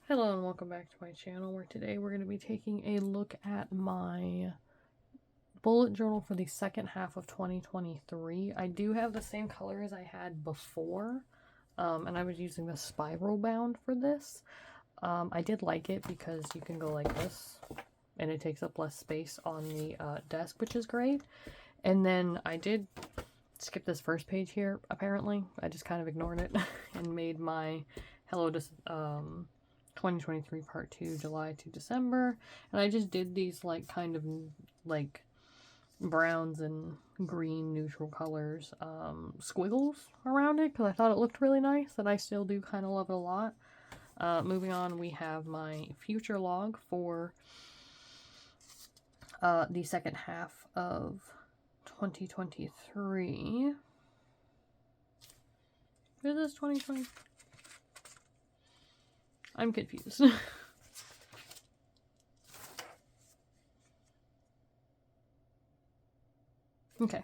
Hello and welcome back to my channel, where today we're going to be taking a look at my bullet journal for the second half of 2023. I do have the same color as I had before, and I was using the spiral bound for this. I did like it because you can go like this, and it takes up less space on the desk, which is great. And then I did skip this first page here, apparently. I just kind of ignored it and made my Hello 2023 part 2, July to December, and I just did these like kind of like browns and green neutral colors squiggles around it because I thought it looked really nice, and I still do kind of love it a lot. Moving on, we have my future log for the second half of 2023. Is this 2020? I'm confused. Okay.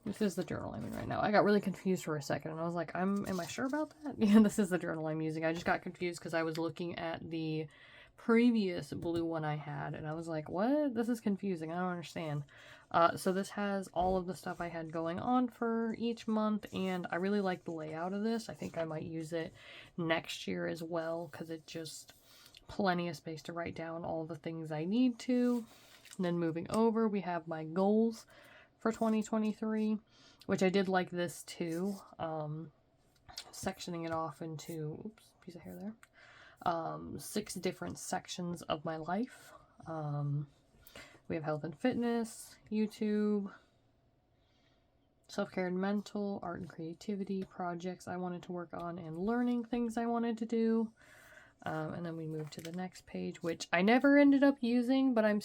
This is the journal I'm in right now. I got really confused for a second, and I was like, am I sure about that? Yeah, this is the journal I'm using. I just got confused because I was looking at the previous blue one I had, and I was like, what? This is confusing. I don't understand. So this has all of the stuff I had going on for each month, and I really like the layout of this. I think I might use it next year as well, because it just plenty of space to write down all the things I need to. And then moving over, we have my goals for 2023, which I did like this too. Sectioning it off into, oops, piece of hair there. 6 different sections of my life. We have health and fitness, YouTube, self-care and mental, art and creativity, projects I wanted to work on, and learning things I wanted to do. And then we move to the next page, which I never ended up using, but I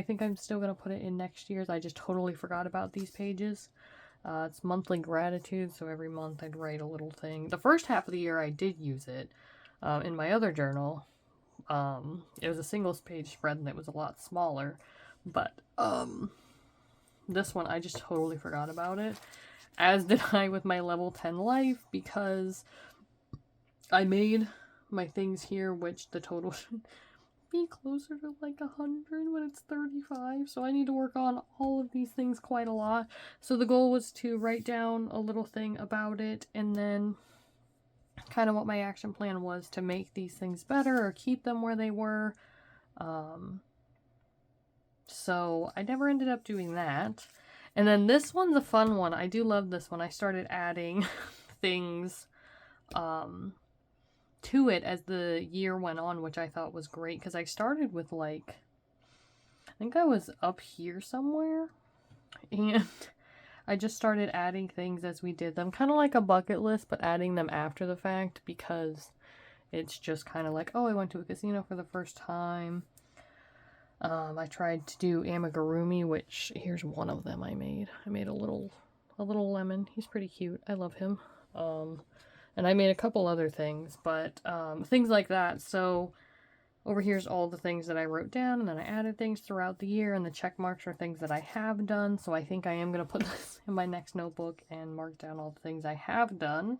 think I'm still going to put it in next year's. I just totally forgot about these pages. It's monthly gratitude, so every month I'd write a little thing. The first half of the year I did use it in my other journal. It was a single page spread and it was a lot smaller, but this one I just totally forgot about it, as did I with my level 10 life, because I made my things here, which the total should be closer to like 100 when it's 35, so I need to work on all of these things quite a lot. So the goal was to write down a little thing about it, and then kind of what my action plan was to make these things better or keep them where they were. So I never ended up doing that. And then this one's a fun one. I do love this one. I started adding things to it as the year went on, which I thought was great, because I started with like, I think I was up here somewhere, and I just started adding things as we did them, kind of like a bucket list, but adding them after the fact, because it's just kind of like, oh, I went to a casino for the first time. I tried to do amigurumi, which here's one of them I made. I made a little lemon. He's pretty cute. I love him. And I made a couple other things, but things like that. So over here's all the things that I wrote down, and then I added things throughout the year, and the check marks are things that I have done. So I think I am going to put this in my next notebook and mark down all the things I have done.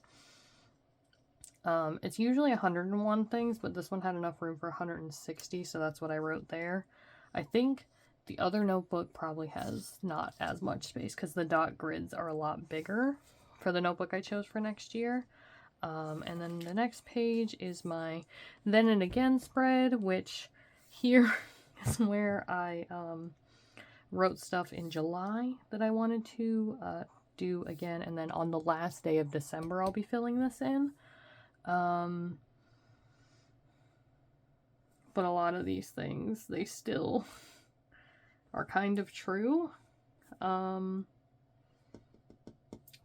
It's usually 101 things, but this one had enough room for 160, so that's what I wrote there. I think the other notebook probably has not as much space, because the dot grids are a lot bigger for the notebook I chose for next year. And then the next page is my then and again spread, which here is where I wrote stuff in July that I wanted to do again, and then on the last day of December I'll be filling this in. But a lot of these things, they still are kind of true.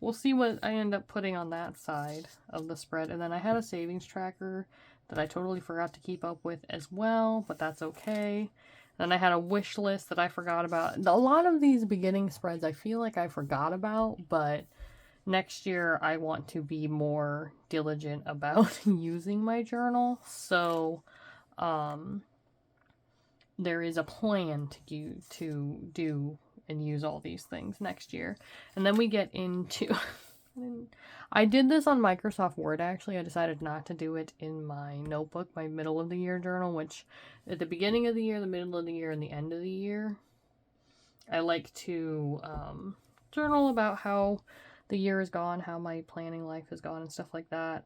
We'll see what I end up putting on that side of the spread. And then I had a savings tracker that I totally forgot to keep up with as well, but that's okay. Then I had a wish list that I forgot about. A lot of these beginning spreads I feel like I forgot about, but next year I want to be more diligent about using my journal. So there is a plan to do and use all these things next year. And then we get into I did this on Microsoft Word, actually. I decided not to do it in my notebook, my middle of the year journal, which at the beginning of the year, the middle of the year, and the end of the year, I like to journal about how the year is gone, how my planning life has gone, and stuff like that.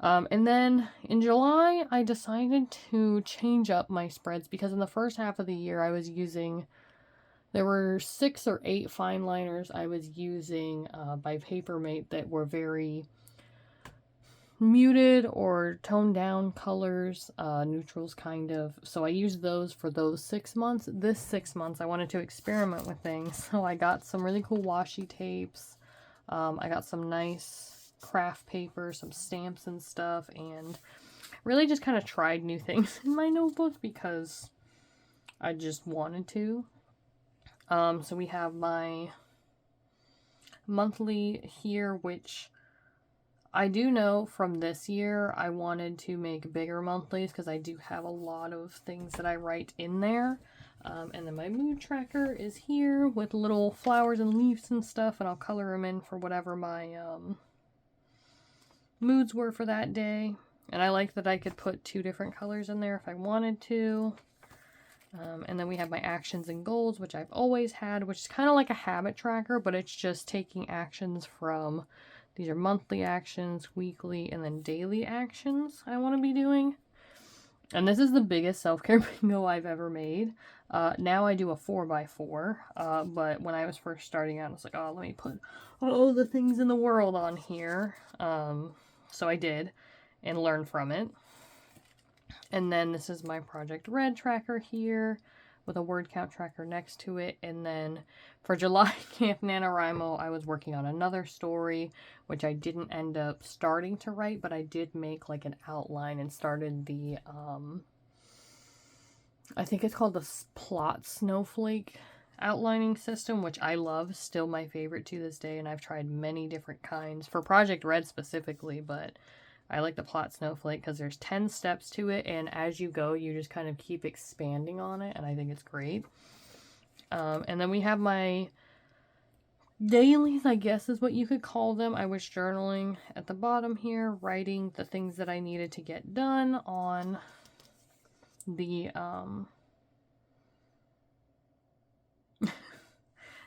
And then in July, I decided to change up my spreads because in the first half of the year, I was using, there were 6 or 8 fine liners I was using by Papermate that were very muted or toned down colors, neutrals kind of. So I used those for those 6 months. This 6 months, I wanted to experiment with things. So I got some really cool washi tapes. I got some nice craft paper, some stamps and stuff, and really just kind of tried new things in my notebook because I just wanted to. So we have my monthly here, which I do know from this year I wanted to make bigger monthlies because I do have a lot of things that I write in there. And then my mood tracker is here with little flowers and leaves and stuff, and I'll color them in for whatever my moods were for that day. And I like that I could put 2 different colors in there if I wanted to. And then we have my actions and goals, which I've always had, which is kind of like a habit tracker, but it's just taking actions from, these are monthly actions, weekly, and then daily actions I want to be doing. And this is the biggest self-care bingo I've ever made. Now I do a 4x4, but when I was first starting out, I was like, oh, let me put all the things in the world on here. So I did, and learned from it. And then this is my Project Red tracker here, with a word count tracker next to it. And then for July Camp NaNoWriMo, I was working on another story, which I didn't end up starting to write, but I did make like an outline and started the, I think it's called the plot snowflake outlining system, which I love, still my favorite to this day, and I've tried many different kinds for Project Red specifically, but I like the plot snowflake because there's 10 steps to it, and as you go, you just kind of keep expanding on it, and I think it's great. And then we have my dailies, I guess is what you could call them. I was journaling at the bottom here, writing the things that I needed to get done on the,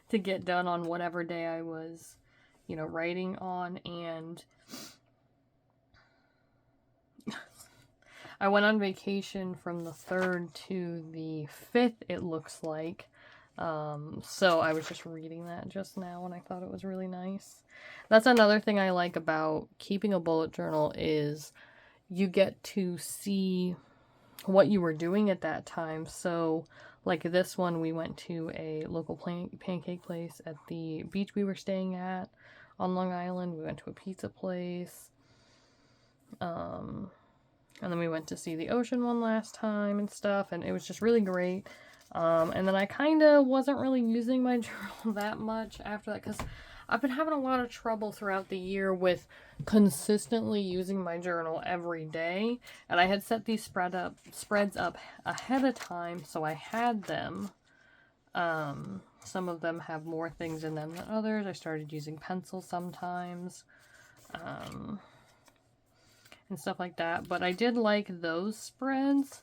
to get done on whatever day I was, you know, writing on. And I went on vacation from the 3rd to the 5th, it looks like. So I was just reading that just now and I thought it was really nice. That's another thing I like about keeping a bullet journal is you get to see what you were doing at that time. So like this one, we went to a local pancake place at the beach we were staying at on Long Island. We went to a pizza place. And then we went to see the ocean one last time and stuff, and it was just really great. And then I kind of wasn't really using my journal that much after that because I've been having a lot of trouble throughout the year with consistently using my journal every day. And I had set these spreads up ahead of time, so I had them. Some of them have more things in them than others. I started using pencils sometimes. And stuff like that. But I did like those spreads.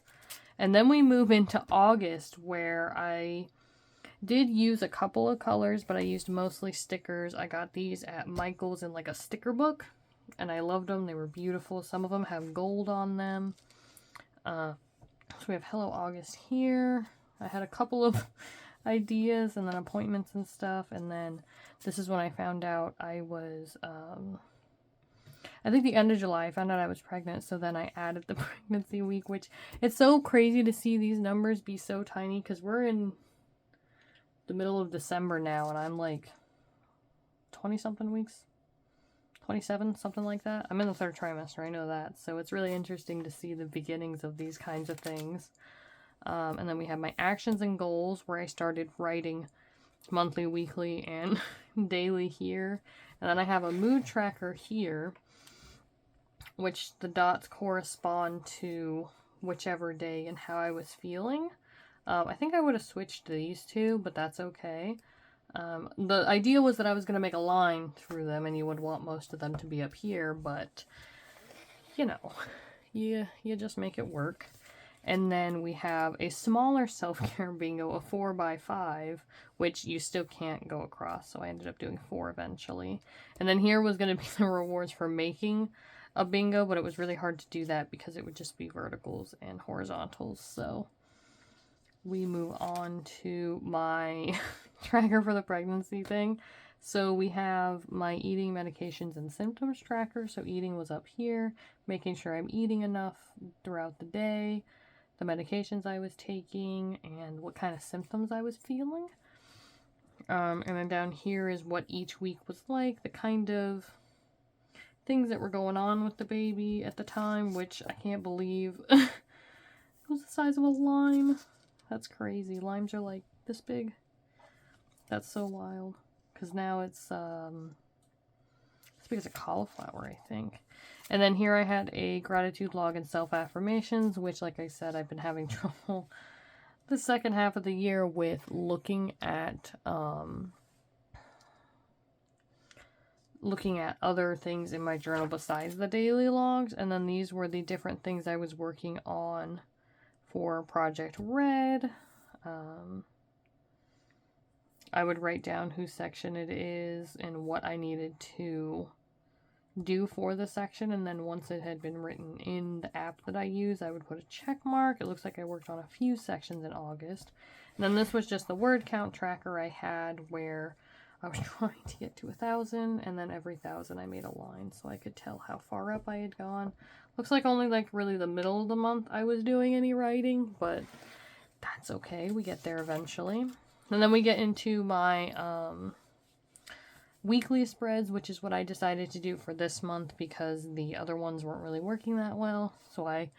And then we move into August, where I did use a couple of colors, but I used mostly stickers. I got these at Michael's in like a sticker book, and I loved them. They were beautiful. Some of them have gold on them. So we have Hello August here. I had a couple of ideas and then appointments and stuff. And then this is when I found out I was, I think the end of July, I found out I was pregnant, so then I added the pregnancy week, which it's so crazy to see these numbers be so tiny, because we're in the middle of December now, and I'm like 20-something weeks? 27, something like that. I'm in the 3rd trimester, I know that, so it's really interesting to see the beginnings of these kinds of things. And then we have my actions and goals, where I started writing monthly, weekly, and daily here. And then I have a mood tracker here, which the dots correspond to whichever day and how I was feeling. I think I would have switched these two, but that's okay. The idea was that I was going to make a line through them and you would want most of them to be up here, but, you know, you just make it work. And then we have a smaller self-care bingo, a 4x5, which you still can't go across, so I ended up doing 4 eventually. And then here was going to be the rewards for making a bingo, but it was really hard to do that because it would just be verticals and horizontals, so we move on to my tracker for the pregnancy thing. So we have my eating, medications, and symptoms tracker. So eating was up here, making sure I'm eating enough throughout the day, the medications I was taking, and what kind of symptoms I was feeling. And then down here is what each week was like, the kind of things that were going on with the baby at the time, which I can't believe it was the size of a lime. That's crazy. Limes are like this big. That's so wild. Because now it's as big as a cauliflower, I think. And then here I had a gratitude log and self-affirmations, which, like I said, I've been having trouble the second half of the year with looking at other things in my journal besides the daily logs. And then these were the different things I was working on for Project Red. I would write down whose section it is and what I needed to do for the section, and then once it had been written in the app that I use, I would put a check mark. It looks like I worked on a few sections in August. And then this was just the word count tracker I had, where I was trying to get to 1,000, and then every 1,000 I made a line so I could tell how far up I had gone. Looks like only like really the middle of the month I was doing any writing, but that's okay. We get there eventually. And then we get into my weekly spreads, which is what I decided to do for this month because the other ones weren't really working that well. So I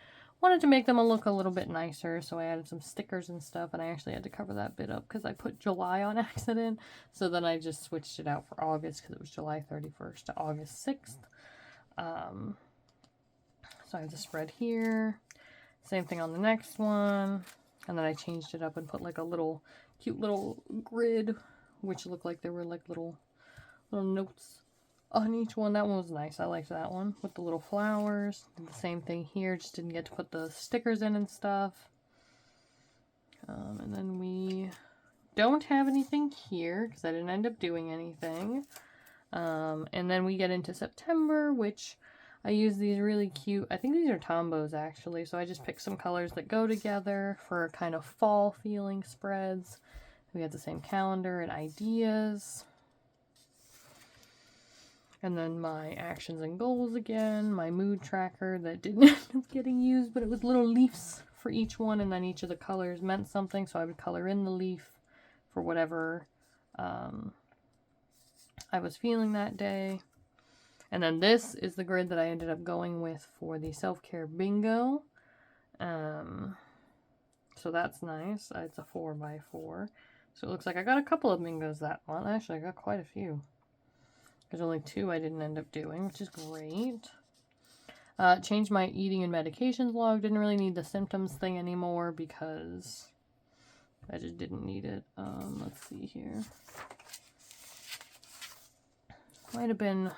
wanted to make them look a little bit nicer, so I added some stickers and stuff, and I actually had to cover that bit up because I put July on accident. So then I just switched it out for August because it was July 31st to August 6th. So I have the spread here. Same thing on the next one. And then I changed it up and put like a little cute little grid, which looked like there were like little notes on each one. That one was nice. I liked that one with the little flowers. Did the same thing here. Just didn't get to put the stickers in and stuff. And then we don't have anything here because I didn't end up doing anything. And then we get into September, which I use these really cute, I think these are Tombos actually, so I just picked some colors that go together for kind of fall feeling spreads. We have the same calendar and ideas. And then my actions and goals again, my mood tracker that didn't end up getting used, but it was little leaves for each one, and then each of the colors meant something, so I would color in the leaf for whatever I was feeling that day. And then this is the grid that I ended up going with for the self-care bingo. So that's nice. It's a 4x4. So it looks like I got a couple of bingos that month. Actually, I got quite a few. There's only 2 I didn't end up doing, which is great. Changed my eating and medications log. Didn't really need the symptoms thing anymore because I just didn't need it. Let's see here. Might have been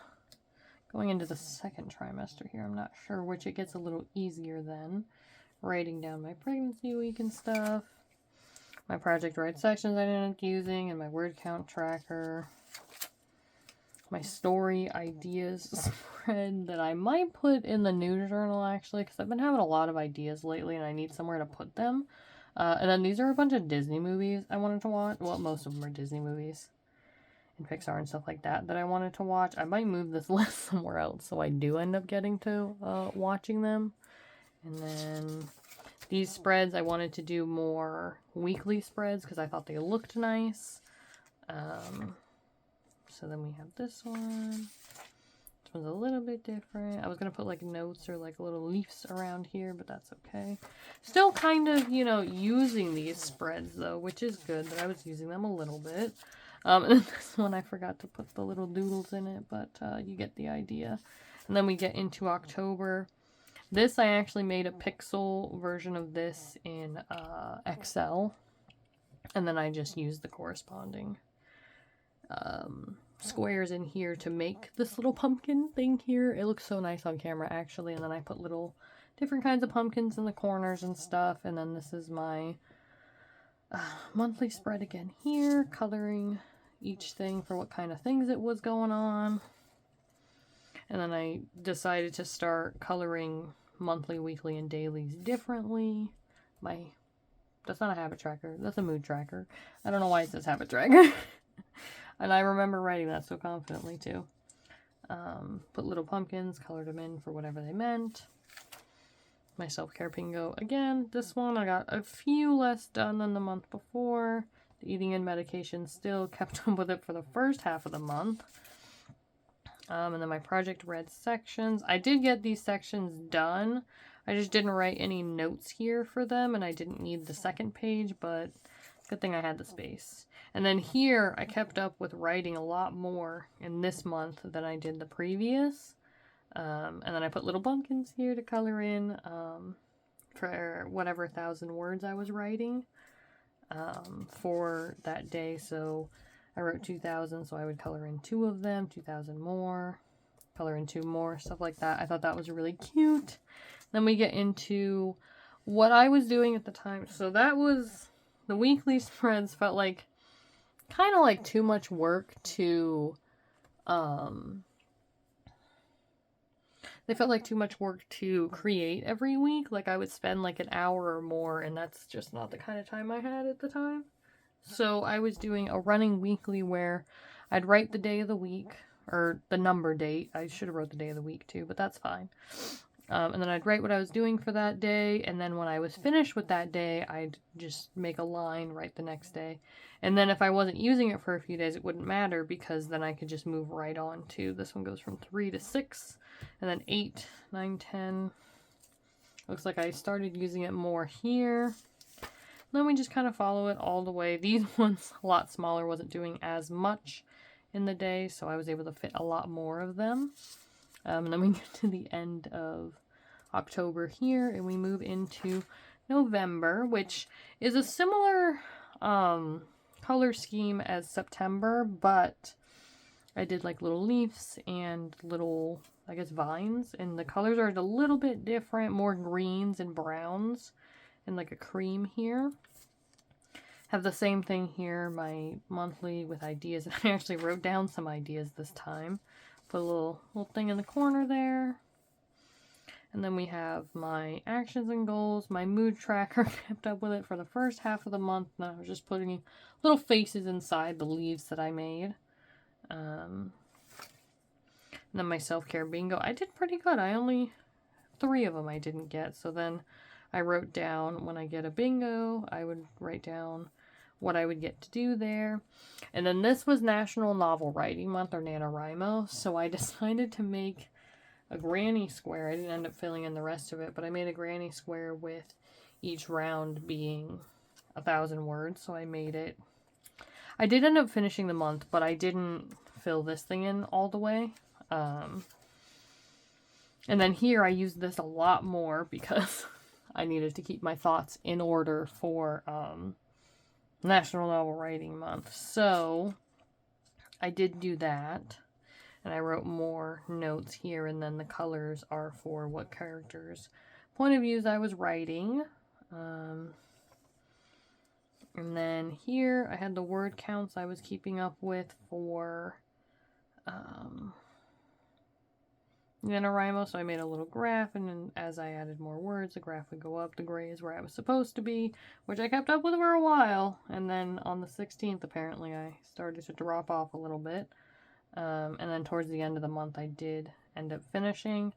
going into the second trimester here. I'm not sure which. It gets a little easier then. Writing down my pregnancy week and stuff. My Project Right sections I ended up using, and my word count tracker. My story ideas spread that I might put in the new journal actually, because I've been having a lot of ideas lately and I need somewhere to put them. And then these are a bunch of Disney movies I wanted to watch. Well, most of them are Disney movies and Pixar and stuff like that I wanted to watch. I might move this list somewhere else so I do end up getting to watching them. And then these spreads, I wanted to do more weekly spreads because I thought they looked nice. So then we have this one. This one's a little bit different. I was going to put like notes or like little leaves around here, but that's okay. Still kind of, you know, using these spreads though, which is good that I was using them a little bit. And then this one I forgot to put the little doodles in it, but you get the idea. And then we get into October. This I actually made a pixel version of this in Excel. And then I just used the corresponding squares in here to make this little pumpkin thing here. It looks so nice on camera actually, and then I put little different kinds of pumpkins in the corners and stuff. And then this is my monthly spread again here, coloring each thing for what kind of things it was going on. And then I decided to start coloring monthly, weekly, and dailies differently. That's not a habit tracker, that's a mood tracker. I don't know why it says habit tracker. And I remember writing that so confidently too. Put little pumpkins, colored them in for whatever they meant. My self-care bingo again. This one I got a few less done than the month before. The eating and medication still kept up with it for the first half of the month. And then my project red sections. I did get these sections done. I just didn't write any notes here for them, and I didn't need the second page, but good thing I had the space. And then here, I kept up with writing a lot more in this month than I did the previous. And then I put little pumpkins here to color in for whatever 1,000 words I was writing for that day. So I wrote 2,000, so I would color in 2 of them, 2,000 more, color in 2 more, stuff like that. I thought that was really cute. Then we get into what I was doing at the time. So that was, the weekly spreads felt like, kind of like too much work to, they felt like too much work to create every week. Like I would spend like an hour or more, and that's just not the kind of time I had at the time. So I was doing a running weekly where I'd write the day of the week, or the number date. I should have wrote the day of the week too, but that's fine. And then I'd write what I was doing for that day, and then when I was finished with that day, I'd just make a line, write the next day. And then if I wasn't using it for a few days, it wouldn't matter, because then I could just move right on to, this one goes from 3 to 6, and then 8, 9, 10. Looks like I started using it more here. Then we just kind of follow it all the way. These ones, a lot smaller, wasn't doing as much in the day, so I was able to fit a lot more of them. And then we get to the end of October here, and we move into November, which is a similar color scheme as September, but I did like little leaves and little, I guess, vines, and the colors are a little bit different, more greens and browns, and like a cream here. Have the same thing here, my monthly with ideas, and I actually wrote down some ideas this time. Put a little thing in the corner there. And then we have my actions and goals. My mood tracker, kept up with it for the first half of the month. And I was just putting little faces inside the leaves that I made. And then my self-care bingo. I did pretty good. I only, 3 of them I didn't get. So then I wrote down, when I get a bingo, I would write down what I would get to do there. And then this was National Novel Writing Month, or NaNoWriMo, so I decided to make a granny square. I didn't end up filling in the rest of it, but I made a granny square with each round being 1,000 words, so I made it. I did end up finishing the month, but I didn't fill this thing in all the way. And then here I used this a lot more because I needed to keep my thoughts in order for National Novel Writing Month. So I did do that, and I wrote more notes here, and then the colors are for what characters' point of views I was writing. And then here I had the word counts I was keeping up with for NaNoWriMo, so I made a little graph, and then as I added more words, the graph would go up. The gray is where I was supposed to be, which I kept up with for a while, and then on the 16th, apparently, I started to drop off a little bit, and then towards the end of the month, I did end up finishing,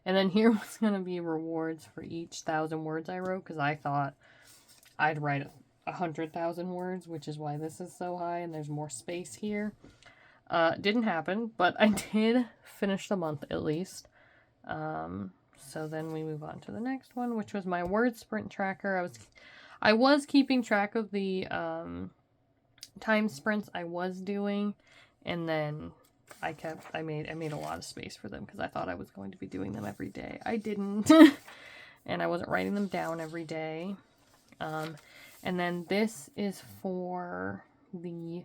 and then here was going to be rewards for each 1,000 words I wrote, because I thought I'd write 100,000 words, which is why this is so high, and there's more space here. Didn't happen, but I did finish the month at least. So then we move on to the next one, which was my word sprint tracker. I was keeping track of the time sprints I was doing, and then I made a lot of space for them because I thought I was going to be doing them every day. I didn't, and I wasn't writing them down every day. And then this is for the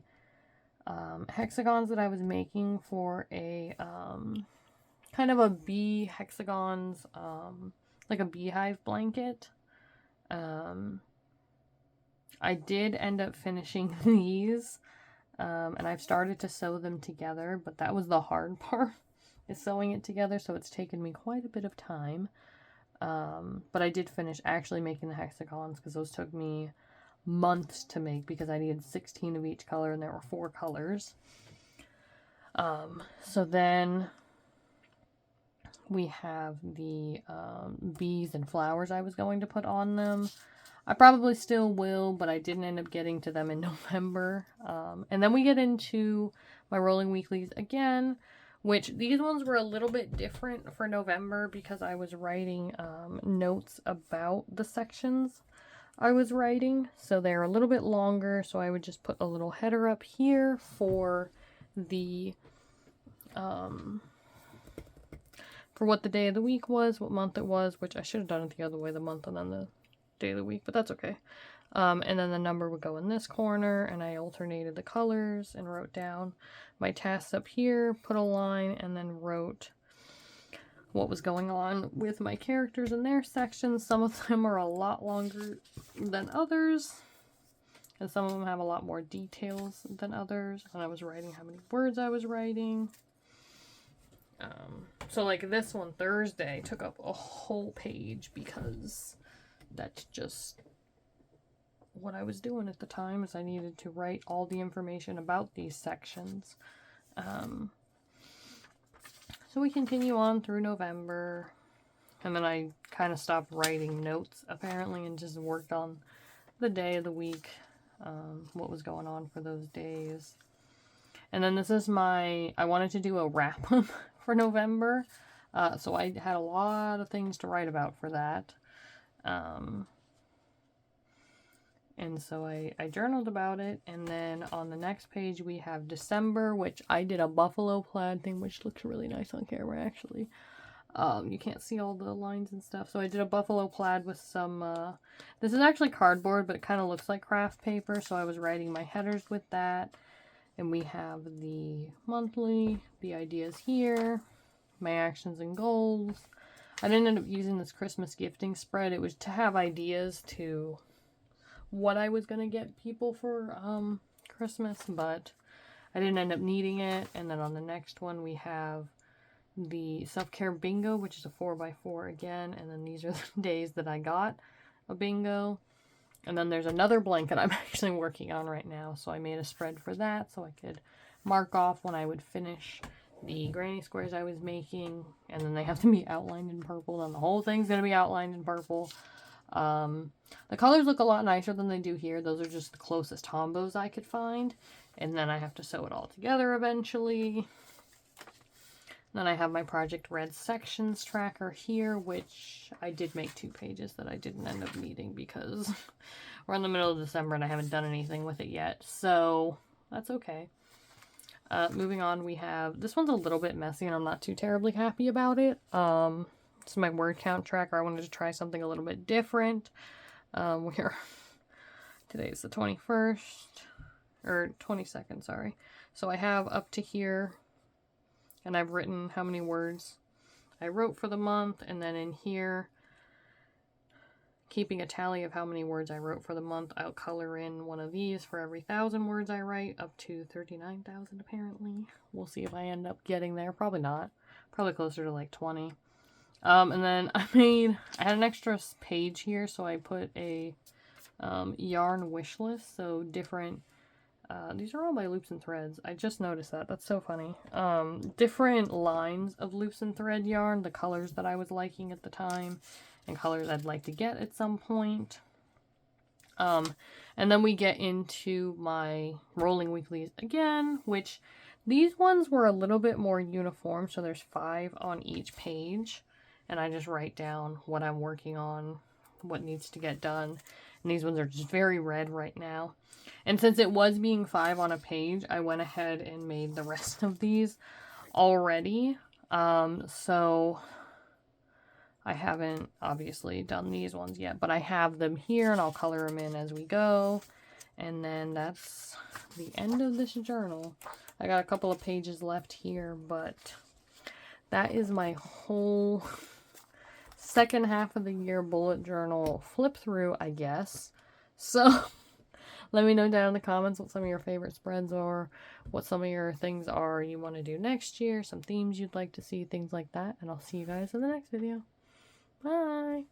hexagons that I was making for a kind of a bee hexagons, like a beehive blanket. I did end up finishing these, and I've started to sew them together, but that was the hard part, is sewing it together, so it's taken me quite a bit of time. But I did finish actually making the hexagons, because those took me months to make, because I needed 16 of each color, and there were 4 colors. So then we have the bees and flowers I was going to put on them. I probably still will, but I didn't end up getting to them in November. And then we get into my rolling weeklies again, which these ones were a little bit different for November because I was writing notes about the sections I was writing. So they're a little bit longer, so I would just put a little header up here for the for what the day of the week was, what month it was, which I should have done it the other way, the month and then the day of the week, but that's okay. And then the number would go in this corner, and I alternated the colors and wrote down my tasks up here, put a line, and then wrote what was going on with my characters in their sections. Some of them are a lot longer than others, and some of them have a lot more details than others, and I was writing how many words I was writing. So like this one, Thursday, took up a whole page because that's just what I was doing at the time, is I needed to write all the information about these sections. So we continue on through November, and then I kind of stopped writing notes apparently and just worked on the day of the week, what was going on for those days. And then this is I wanted to do a wrap-up for November, so I had a lot of things to write about for that. And so I journaled about it, and then on the next page we have December, which I did a buffalo plaid thing, which looks really nice on camera actually. You can't see all the lines and stuff, so I did a buffalo plaid with some, this is actually cardboard, but it kind of looks like craft paper, so I was writing my headers with that. And we have the monthly, the ideas here, my actions and goals. I didn't end up using this Christmas gifting spread. It was to have ideas to what I was going to get people for Christmas, but I didn't end up needing it. And then on the next one we have the self-care bingo, which is a 4x4 again. And then these are the days that I got a bingo. And then there's another blanket I'm actually working on right now, so I made a spread for that so I could mark off when I would finish the granny squares I was making, and then they have to be outlined in purple, and the whole thing's going to be outlined in purple. The colors look a lot nicer than they do here. Those are just the closest combos I could find, and then I have to sew it all together eventually. Then I have my Project Red sections tracker here, which I did make 2 pages that I didn't end up needing because we're in the middle of December and I haven't done anything with it yet. So that's okay. Moving on, we have, this one's a little bit messy and I'm not too terribly happy about it. It's my word count tracker. I wanted to try something a little bit different. Today's the 21st, or 22nd, sorry. So I have up to here, and I've written how many words I wrote for the month, and then in here, keeping a tally of how many words I wrote for the month, I'll color in one of these for every 1,000 words I write, up to 39,000 apparently. We'll see if I end up getting there. Probably not. Probably closer to like 20. And then I had an extra page here, so I put a yarn wish list, so different. These are all my loops and threads. I just noticed that. That's so funny. Different lines of loops and thread yarn, the colors that I was liking at the time, and colors I'd like to get at some point. And then we get into my rolling weeklies again, which these ones were a little bit more uniform, so there's 5 on each page, and I just write down what I'm working on, what needs to get done. And these ones are just very red right now. And since it was being 5 on a page, I went ahead and made the rest of these already. So I haven't obviously done these ones yet, but I have them here and I'll color them in as we go. And then that's the end of this journal. I got a couple of pages left here, but that is my whole second half of the year bullet journal flip through, I guess. So let me know down in the comments what some of your favorite spreads are, what some of your things are you want to do next year, some themes you'd like to see, things like that. And I'll see you guys in the next video. Bye!